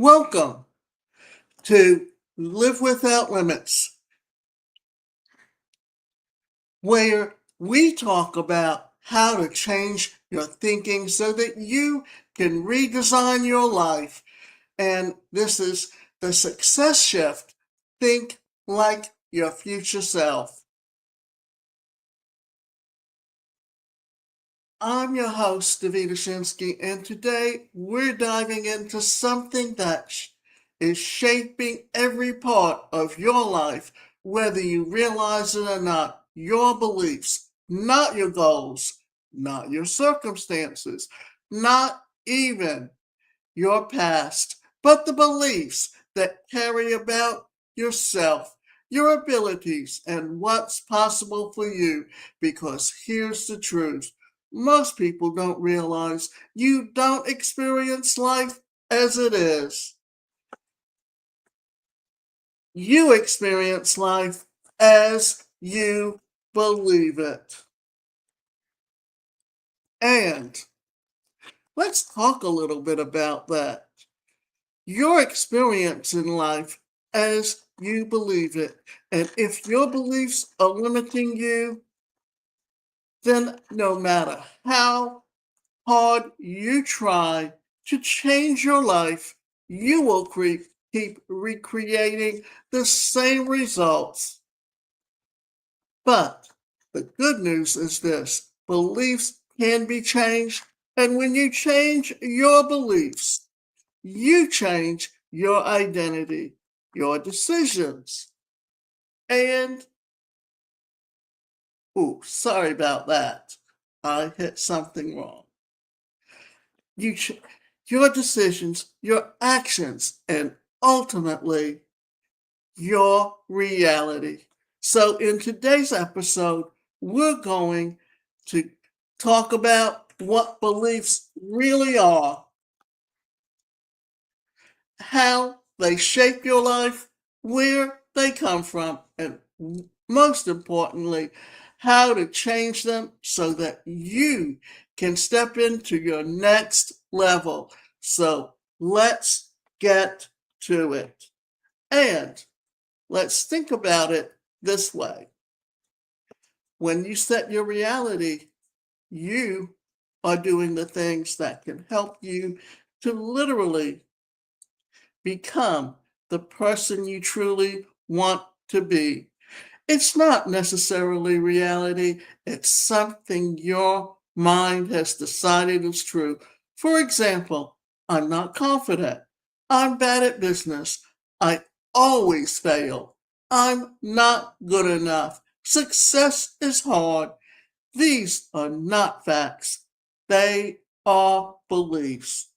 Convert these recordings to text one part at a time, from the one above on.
Welcome to Live Without Limits, where we talk about how to change your thinking so that you can redesign your life. And this is the Success Shift. Think like your future self. I'm your host, Davida Shinsky, and today we're diving into something that is shaping every part of your life, whether you realize it or not. Your beliefs, not your goals, not your circumstances, not even your past, but the beliefs that carry about yourself, your abilities, and what's possible for you. Because here's the truth. Most people don't realize you don't experience life as it is. You experience life as you believe it. And let's talk a little bit about that. Your experience in life as you believe it. And if your beliefs are limiting you, then no matter how hard you try to change your life, you will keep recreating the same results. But the good news is this: beliefs can be changed. And when you change your beliefs, you change your identity, your decisions. And, sorry about that. I hit something wrong. You your decisions, your actions, and ultimately your reality. So in today's episode, we're going to talk about what beliefs really are, how they shape your life, where they come from, and most importantly, how to change them so that you can step into your next level. So let's get to it. And let's think about it this way. When you set your reality, you are doing the things that can help you to literally become the person you truly want to be. It's not necessarily reality, it's something your mind has decided is true. For example, I'm not confident. I'm bad at business. I always fail. I'm not good enough. Success is hard. These are not facts. They are beliefs.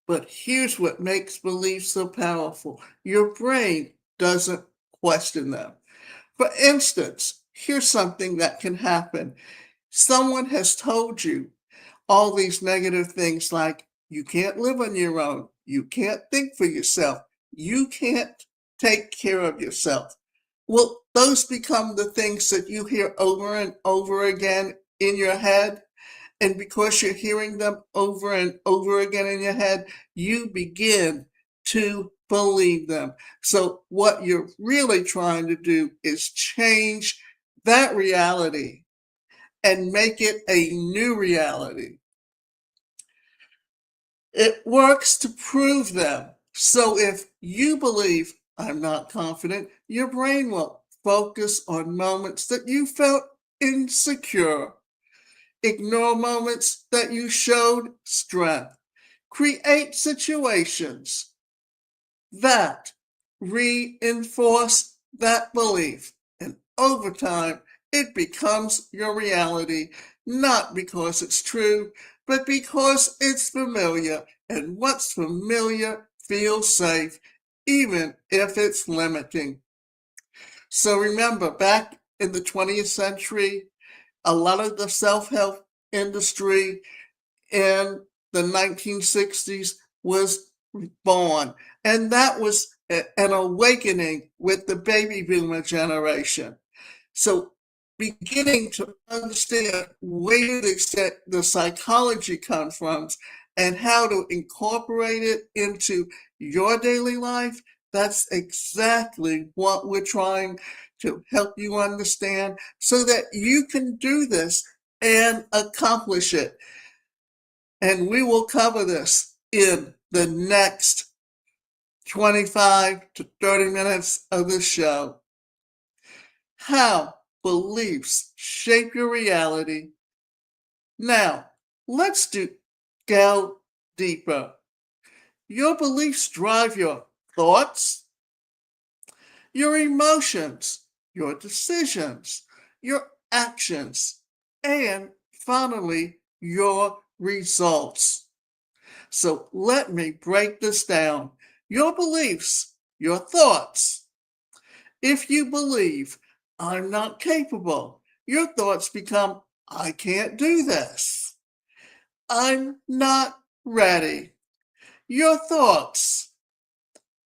But here's what makes beliefs so powerful. Your brain doesn't question them. For instance, here's something that can happen. Someone has told you all these negative things like you can't live on your own, you can't think for yourself, you can't take care of yourself. Well, those become the things that you hear over and over again in your head. And because you're hearing them over and over again in your head, you begin to believe them. So, what you're really trying to do is change that reality and make it a new reality. It works to prove them. So, if you believe, I'm not confident, your brain will focus on moments that you felt insecure. Ignore moments that you showed strength. Create situations that reinforce that belief. And over time, it becomes your reality, not because it's true, but because it's familiar. And what's familiar feels safe, even if it's limiting. So remember, back in the 20th century, a lot of the self-help industry in the 1960s was born. And that was an awakening with the baby boomer generation. So beginning to understand where the psychology comes from and how to incorporate it into your daily life, that's exactly what we're trying to help you understand so that you can do this and accomplish it. And we will cover this in the next 25 to 30 minutes of the show. How beliefs shape your reality. Now, let's go deeper. Your beliefs drive your thoughts, your emotions, your decisions, your actions, and finally, your results. So let me break this down. Your beliefs, your thoughts. If you believe, I'm not capable, your thoughts become, I can't do this. I'm not ready. Your thoughts,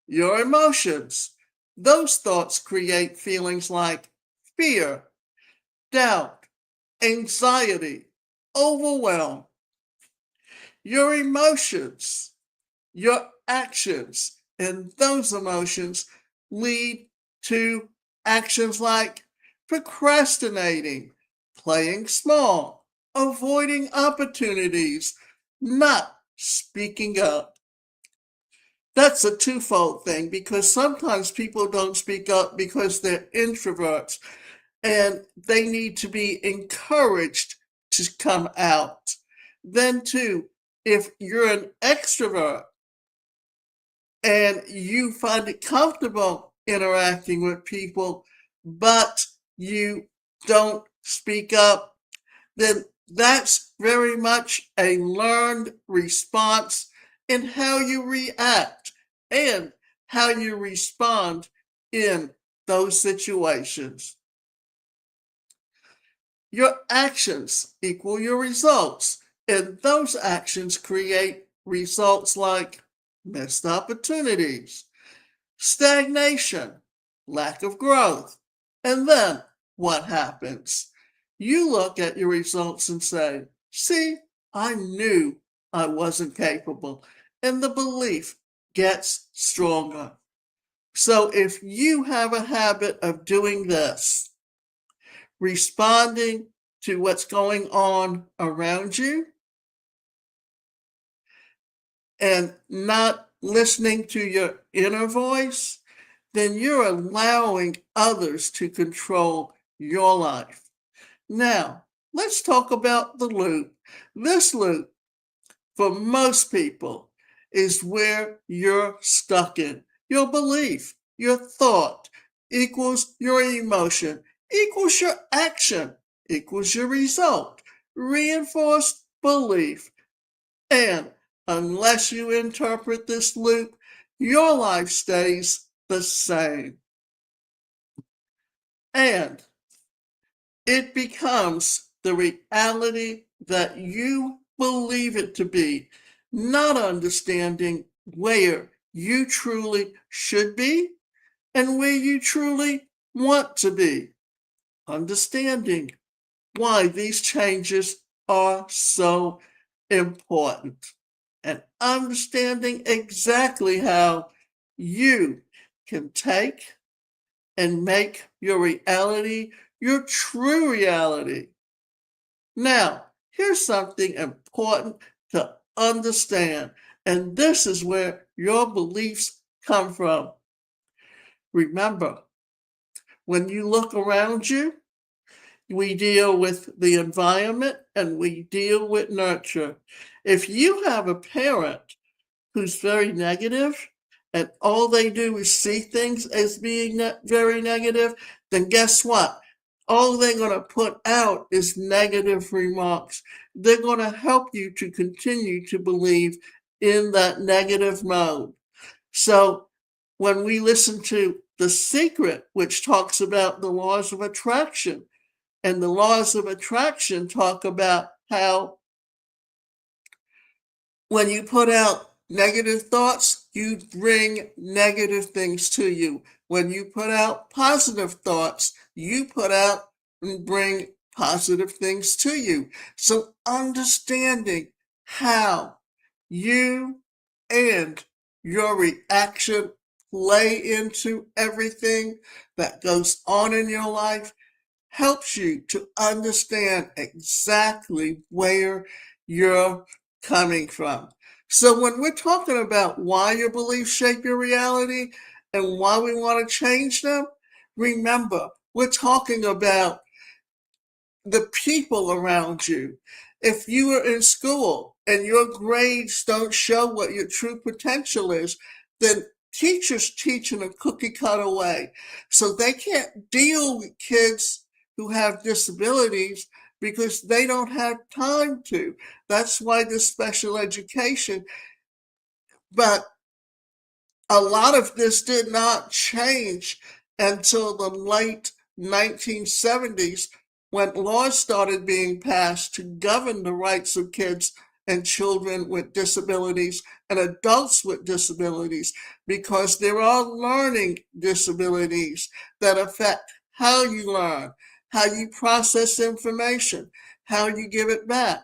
your emotions. Those thoughts create feelings like fear, doubt, anxiety, overwhelm. Your emotions, your actions, and those emotions lead to actions like procrastinating, playing small, avoiding opportunities, not speaking up. That's a twofold thing because sometimes people don't speak up because they're introverts and they need to be encouraged to come out. Then, too, if you're an extrovert and you find it comfortable interacting with people, but you don't speak up, then that's very much a learned response in how you react and how you respond in those situations. Your actions equal your results, and those actions create results like missed opportunities, stagnation, lack of growth. And then what happens? You look at your results and say, see, I knew I wasn't capable. And the belief gets stronger. So if you have a habit of doing this, responding to what's going on around you and not listening to your inner voice, then you're allowing others to control your life. Now, let's talk about the loop. This loop, for most people, is where you're stuck in. Your belief, your thought equals your emotion, equals your action, equals your result. Reinforced belief. And unless you interpret this loop, your life stays the same. And it becomes the reality that you believe it to be, not understanding where you truly should be and where you truly want to be. Understanding why these changes are so important and understanding exactly how you can take and make your reality your true reality. Now, here's something important to understand, and this is where your beliefs come from. Remember, when you look around you, we deal with the environment and we deal with nurture. If you have a parent who's very negative and all they do is see things as being very negative, then guess what? All they're going to put out is negative remarks. They're going to help you to continue to believe in that negative mode. So when we listen to The Secret, which talks about the laws of attraction, and the laws of attraction talk about how when you put out negative thoughts, you bring negative things to you. When you put out positive thoughts, you put out and bring positive things to you. So understanding how you and your reaction play into everything that goes on in your life helps you to understand exactly where you're coming from. So when we're talking about why your beliefs shape your reality and why we want to change them, remember, we're talking about the people around you. If you are in school and your grades don't show what your true potential is, then teachers teach in a cookie cutter way. So they can't deal with kids who have disabilities because they don't have time to. That's why there's special education. But a lot of this did not change until the late 1970s when laws started being passed to govern the rights of kids and children with disabilities and adults with disabilities, because there are learning disabilities that affect how you learn, how you process information, how you give it back.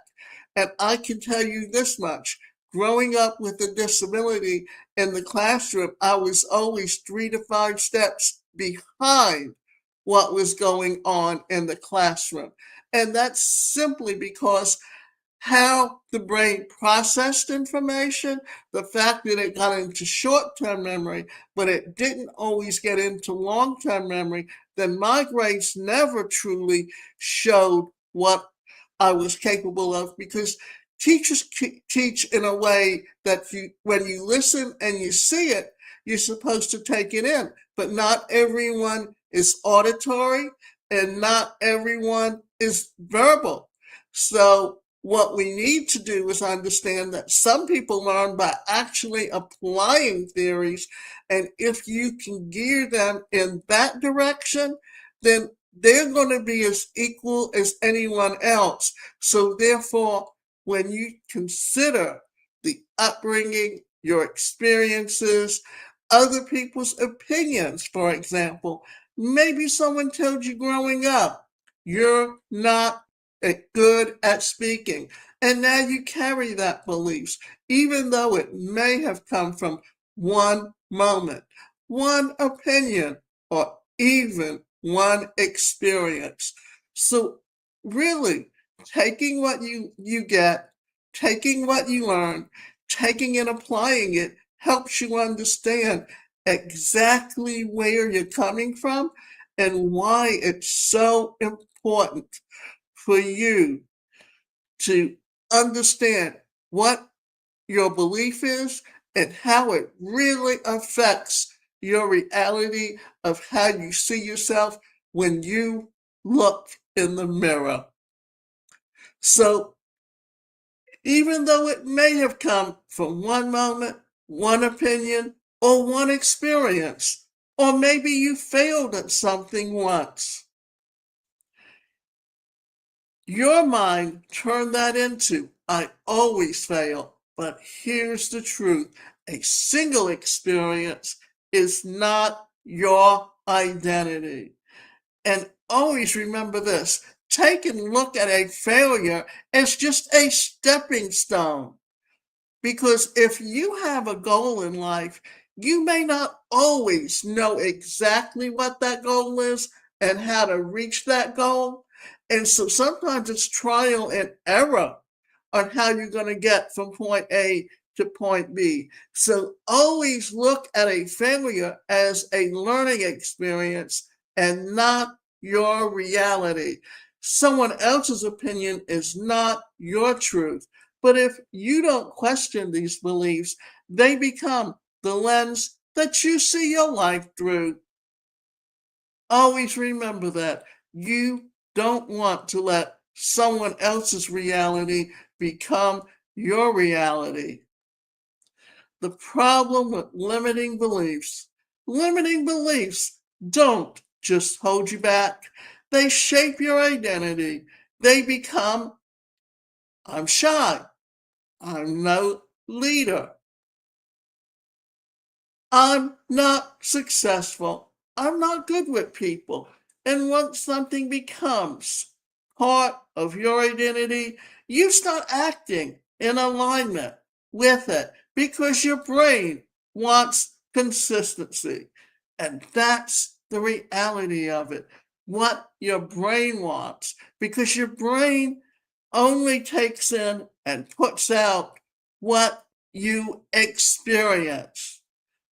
And I can tell you this much: growing up with a disability in the classroom, I was always 3 to 5 steps behind what was going on in the classroom. And that's simply because how the brain processed information, the fact that it got into short-term memory, but it didn't always get into long-term memory, then my grades never truly showed what I was capable of, because teachers teach in a way that when you listen and you see it, you're supposed to take it in. But not everyone is auditory and not everyone is verbal. So what we need to do is understand that some people learn by actually applying theories, and if you can gear them in that direction, then they're going to be as equal as anyone else. So therefore, when you consider the upbringing, your experiences, other people's opinions, for example, maybe someone told you growing up, you're not good at speaking. And now you carry that belief, even though it may have come from one moment, one opinion, or even one experience. So really, taking what you get, taking what you learn, taking and applying it helps you understand exactly where you're coming from and why it's so important for you to understand what your belief is and how it really affects your reality of how you see yourself when you look in the mirror. So, even though it may have come from one moment, one opinion, or one experience, or maybe you failed at something once, your mind turned that into, I always fail. But here's the truth: a single experience is not your identity. And always remember this: take and look at a failure as just a stepping stone. Because if you have a goal in life, you may not always know exactly what that goal is and how to reach that goal. And so sometimes it's trial and error on how you're going to get from point A to point B. So always look at a failure as a learning experience and not your reality. Someone else's opinion is not your truth. But if you don't question these beliefs, they become the lens that you see your life through. Always remember that you don't want to let someone else's reality become your reality. The problem with limiting beliefs don't just hold you back, they shape your identity. They become, I'm shy, I'm no leader, I'm not successful, I'm not good with people. And once something becomes part of your identity, you start acting in alignment with it because your brain wants consistency. And that's the reality of it. What your brain wants, because your brain only takes in and puts out what you experience.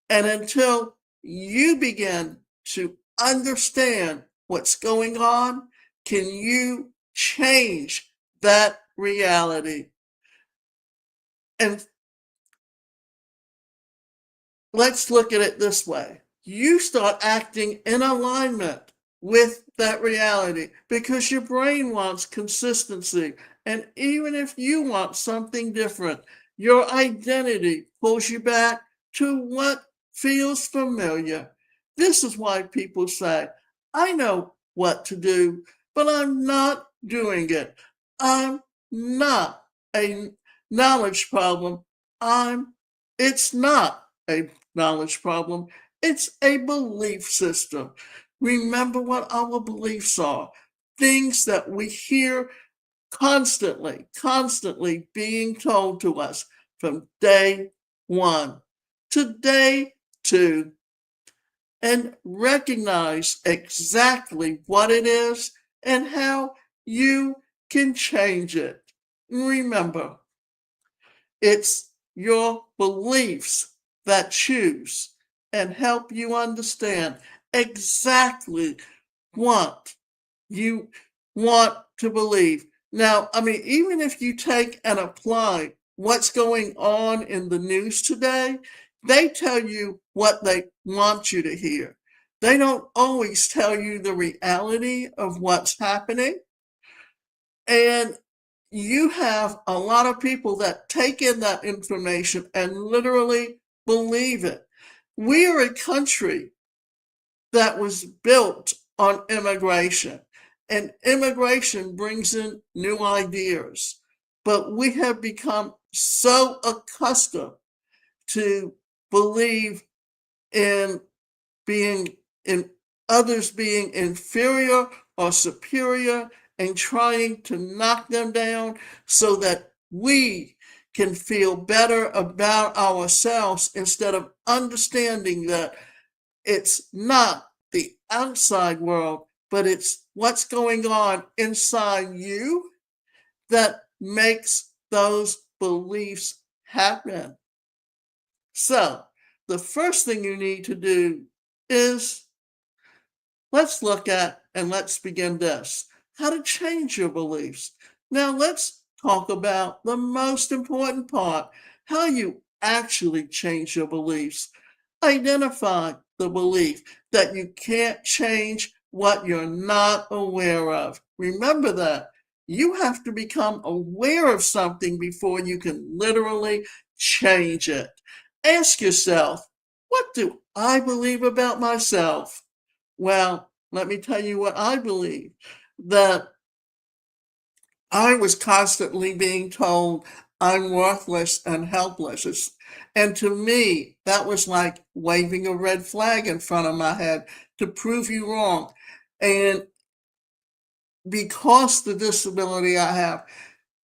And until you begin to understand what's going on, can you change that reality? And let's look at it this way. You start acting in alignment with that reality because your brain wants consistency. And even if you want something different, your identity pulls you back to what feels familiar. This is why people say, I know what to do, but I'm not doing it. I'm not a knowledge problem. It's not a knowledge problem. It's a belief system. Remember what our beliefs are. Things that we hear constantly being told to us from day one to day two, and recognize exactly what it is and how you can change it. Remember, it's your beliefs that choose and help you understand exactly what you want to believe. Now, I mean, even if you take and apply what's going on in the news today, they tell you what they want you to hear. They don't always tell you the reality of what's happening. And you have a lot of people that take in that information and literally believe it. We are a country that was built on immigration, and immigration brings in new ideas. But we have become so accustomed to believe in being in others being inferior or superior and trying to knock them down so that we can feel better about ourselves instead of understanding that it's not the outside world, but it's what's going on inside you that makes those beliefs happen. So, the first thing you need to do is let's look at and let's begin this how to change your beliefs. Now, let's talk about the most important part how you actually change your beliefs. Identify the belief that you can't change what you're not aware of. Remember that. You have to become aware of something before you can literally change it. Ask yourself, what do I believe about myself? Well, let me tell you what I believe that I was constantly being told I'm worthless and helpless. And to me, that was like waving a red flag in front of my head to prove you wrong. And because the disability I have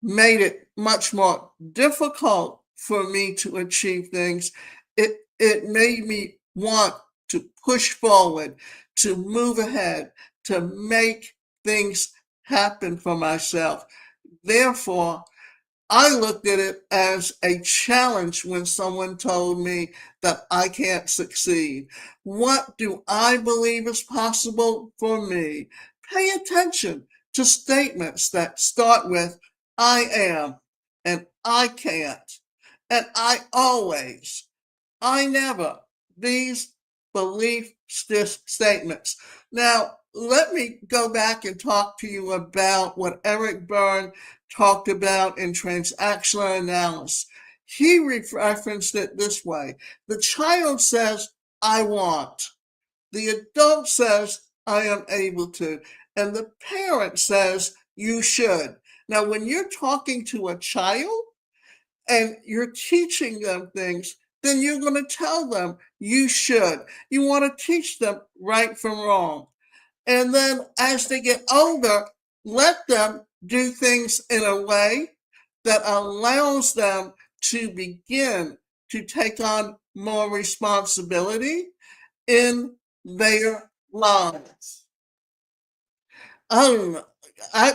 made it much more difficult for me to achieve things, it made me want to push forward, to move ahead, to make things happen for myself. Therefore, I looked at it as a challenge when someone told me that I can't succeed. What do I believe is possible for me? Pay attention to statements that start with I am and I can't and I always. I never. These belief statements. Now, let me go back and talk to you about what Eric Berne talked about in transactional analysis. He referenced it this way. The child says, I want. The adult says, I am able to. And the parent says, you should. Now, when you're talking to a child, and you're teaching them things, then you're going to tell them you should. You want to teach them right from wrong. And then as they get older, let them do things in a way that allows them to begin to take on more responsibility in their lives. Um, I,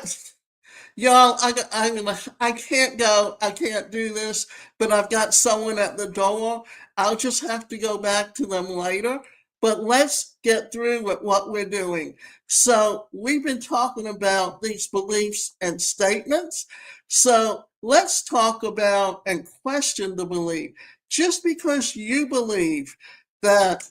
y'all, I can't go. I can't do this, but I've got someone at the door. I'll just have to go back to them later. But let's get through with what we're doing. So we've been talking about these beliefs and statements. So let's talk about and question the belief. Just because you believe that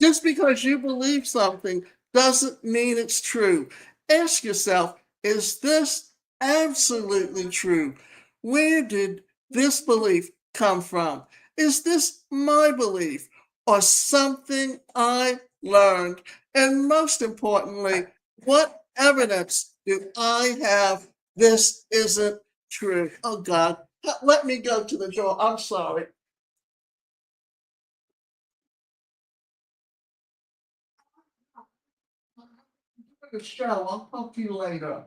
Just because you believe something doesn't mean it's true. Ask yourself, is this absolutely true? Where did this belief come from? Is this my belief or something I learned? And most importantly, what evidence do I have this isn't true? Oh God, let me go to the door. I'm sorry. Show. I'll talk to you later.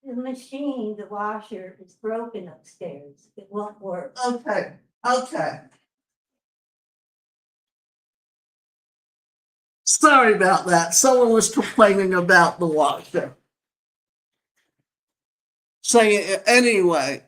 The machine, the washer is broken upstairs. It won't work. Okay, okay. Sorry about that. Someone was complaining about the washer. Saying anyway,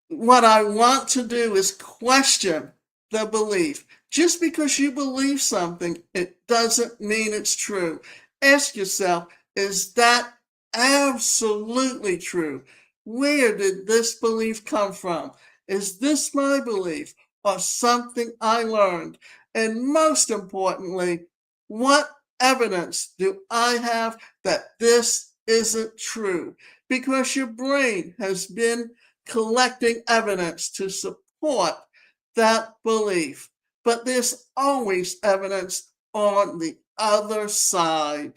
what I want to do is question the belief. Just because you believe something, it doesn't mean it's true. Ask yourself, is that absolutely true? Where did this belief come from? Is this my belief or something I learned? And most importantly, what evidence do I have that this isn't true? Because your brain has been collecting evidence to support that belief. But there's always evidence on the other side.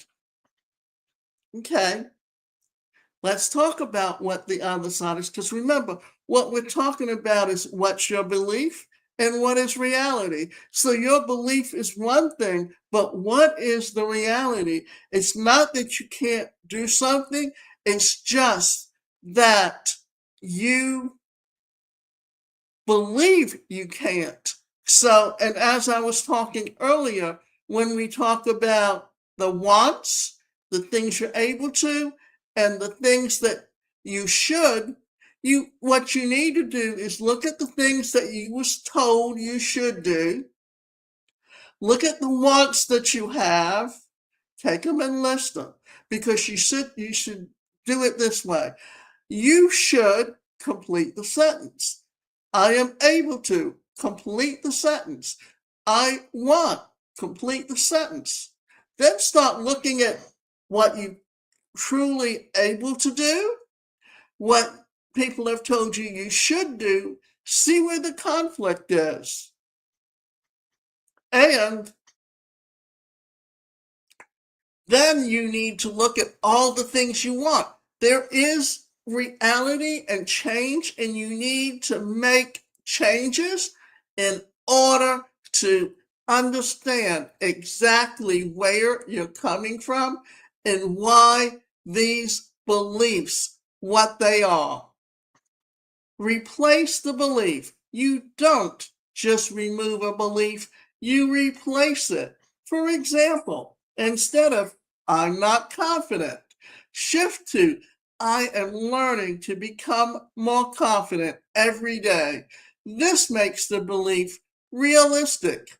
Okay, let's talk about what the other side is. Because remember, what we're talking about is what's your belief and what is reality. So your belief is one thing, but what is the reality? It's not that you can't do something, it's just that you believe you can't. So, and as I was talking earlier, when we talk about the wants, the things you're able to, and the things that you should, what you need to do is look at the things that you was told you should do, look at the wants that you have, take them and list them, because you should do it this way. You should complete the sentence. I am able to complete the sentence. I want complete the sentence. Then start looking at what you truly able to do, what people have told you you should do, see where the conflict is. And then you need to look at all the things you want. There is reality and change, and you need to make changes in order to understand exactly where you're coming from and why these beliefs, what they are. Replace the belief. You don't just remove a belief, you replace it. For example, instead of I'm not confident, shift to I am learning to become more confident every day. This makes the belief realistic,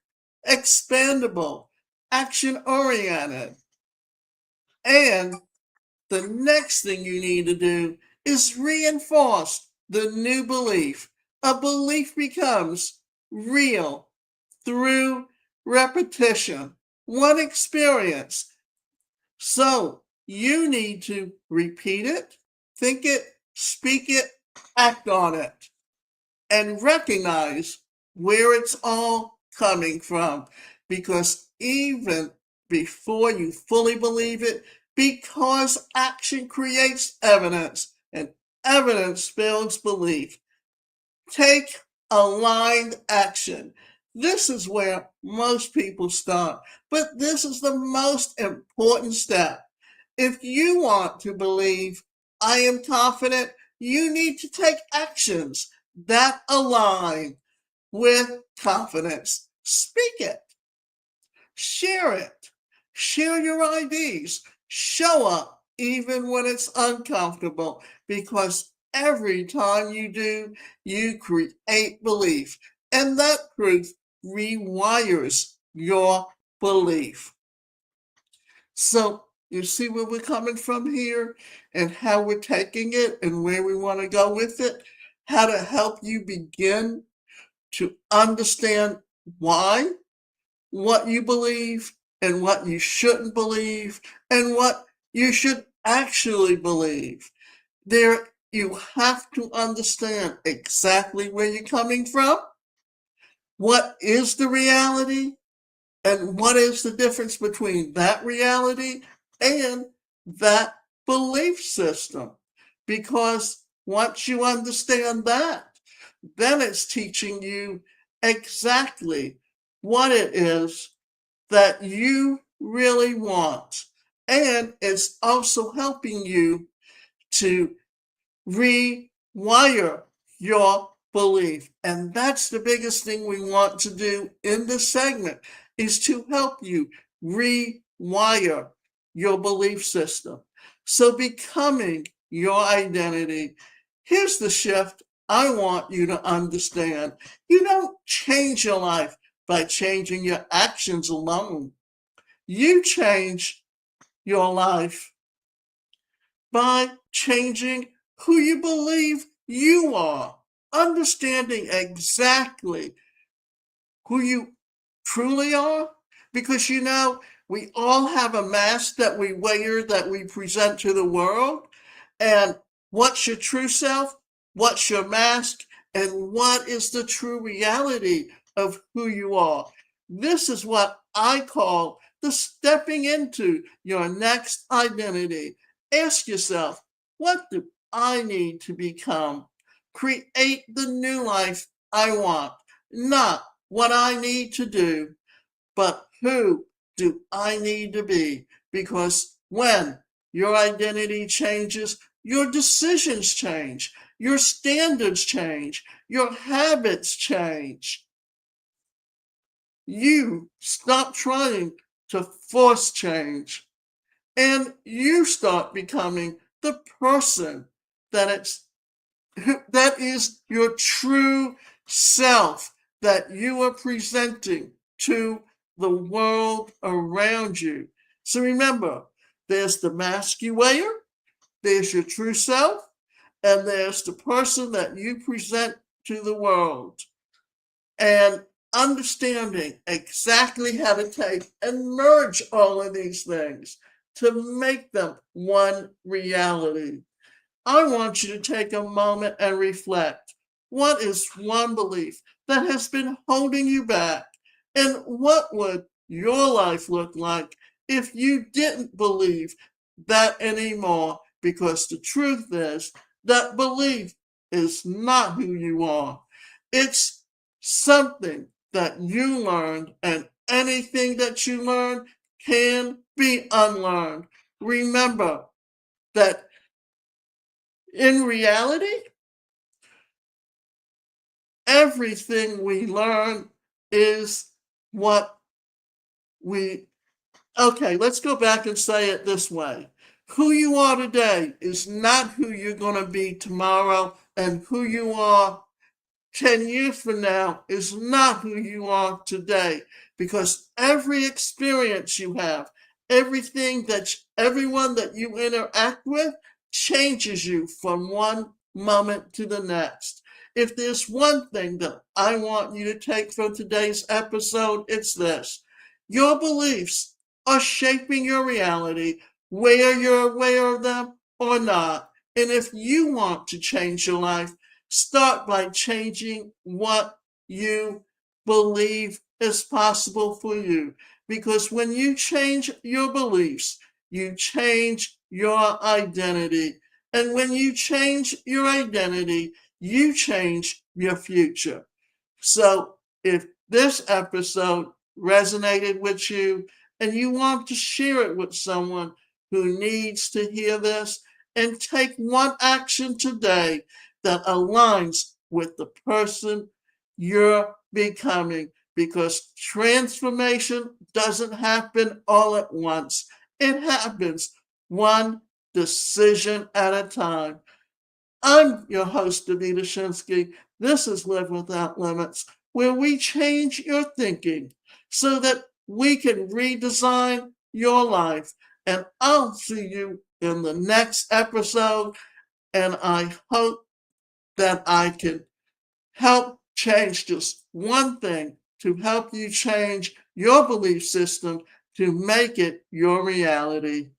expandable, action oriented, and the next thing you need to do is reinforce the new belief. A belief becomes real through repetition, one experience. So you need to repeat it, think it, speak it, act on it, and recognize where it's all coming from. Because even before you fully believe it, because action creates evidence and evidence builds belief. Take aligned action. This is where most people start, but this is the most important step. If you want to believe I am confident, you need to take actions that align with confidence. Speak it. Share it. Share your ideas. Show up even when it's uncomfortable, because every time you do, you create belief. And that truth rewires your belief. So you see where we're coming from here and how we're taking it and where we want to go with it, how to help you begin to understand why, what you believe and what you shouldn't believe and what you should actually believe. There, you have to understand exactly where you're coming from, what is the reality, and what is the difference between that reality and that belief system. Because once you understand that, then it's teaching you exactly what it is that you really want. And it's also helping you to rewire your belief. And that's the biggest thing we want to do in this segment, is to help you rewire your belief system. So becoming your identity, here's the shift I want you to understand. You don't change your life by changing your actions alone. You change your life by changing who you believe you are, understanding exactly who you truly are. Because we all have a mask that we wear, that we present to the world. And what's your true self? What's your mask? And what is the true reality of who you are? This is what I call the stepping into your next identity. Ask yourself, what do I need to become? Create the new life I want, not what I need to do, but who do I need to be? Because when your identity changes, your decisions change, your standards change, your habits change. You stop trying to force change, and you start becoming the person that that is your true self, that you are presenting to the world around you. So remember, there's the mask you wear, there's your true self, and there's the person that you present to the world. And understanding exactly how to take and merge all of these things to make them one reality. I want you to take a moment and reflect. What is one belief that has been holding you back? And what would your life look like if you didn't believe that anymore? Because the truth is that belief is not who you are. It's something that you learned, and anything that you learn can be unlearned. Remember that in reality, everything we learn is what we. Okay, let's go back and say it this way. Who you are today is not who you're going to be tomorrow, and who you are 10 years from now is not who you are today, because every experience you have, everyone that you interact with changes you from one moment to the next. If there's one thing that I want you to take from today's episode, it's this: your beliefs are shaping your reality, whether you're aware of them or not. And if you want to change your life, start by changing what you believe is possible for you. Because when you change your beliefs, you change your identity. And when you change your identity, you change your future. So if this episode resonated with you and you want to share it with someone who needs to hear this, and take one action today that aligns with the person you're becoming, because transformation doesn't happen all at once. It happens one decision at a time. I'm your host, Davida Shinsky. This is Live Without Limits, where we change your thinking so that we can redesign your life. And I'll see you in the next episode. And I hope that I can help change just one thing to help you change your belief system to make it your reality.